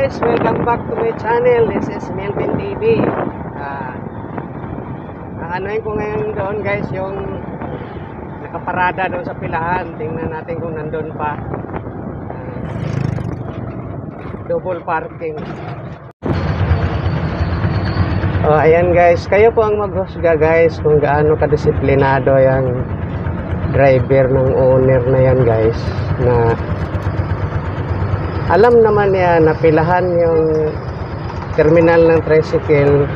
guys, welcome back to my channel. This is Melvin TV. Aanoin ko ngayon doon guys, yung nakaparada doon sa pilahan. Tingnan natin kung nandun pa. Double parking. Oh, ayan guys, kayo po ang maghusga guys kung gaano kadisiplinado yung driver ng owner na yan guys, na alam naman niya na pilahan yung terminal ng tricycle.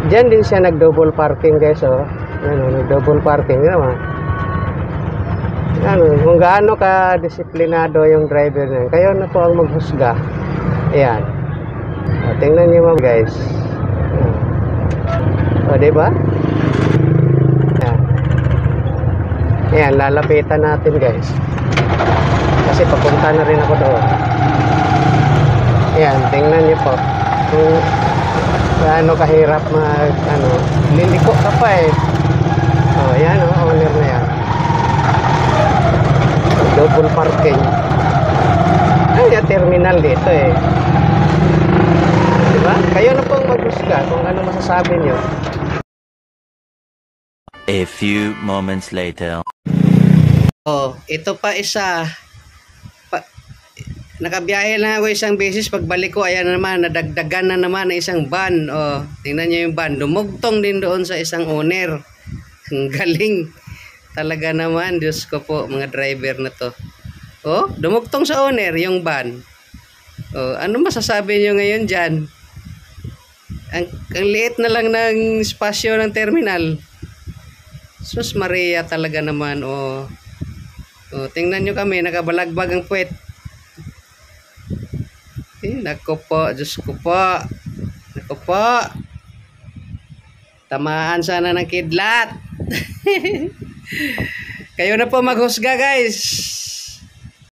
Diyan din siya nag-double parking guys, oh. Ano, nag-double parking naman. Ano, kung gaano ka disiplinado yung driver niya. Kayo na po ang maghusga. Ayan. O, tingnan niyo mga guys. O, diba? Ayan. Ayan, lalapitan natin guys. Kasi papunta na rin ako doon. Ayan, tingnan niyo po. Kung gaano kahirap liliko ka pa eh. Oh, ayan oh, owner na yan. Double parking. Ay, terminal dito eh. Diba? Kayo na pong maghusga kung ano masasabi niyo. A few moments later. Oh, ito pa isa. Nakabiyahe lang ako isang beses, pagbalik ko ayan naman, nadagdagan na naman ng isang van. Oh, tingnan niyo yung van, dumugtong din doon sa isang owner. Ang galing talaga naman, Diyos ko po, mga driver na to. Oh, dumugtong sa owner yung van. Oh, ano masasabi niyo ngayon diyan? Ang liit na lang ng espasyo ng terminal. Sus Maria talaga naman. Oh. Oh, tingnan niyo kami, nakabalagbag ang puwet. Nako po, Diyos ko po. Nako po. Tamaan sana ng kidlat. Kayo na po maghusga guys.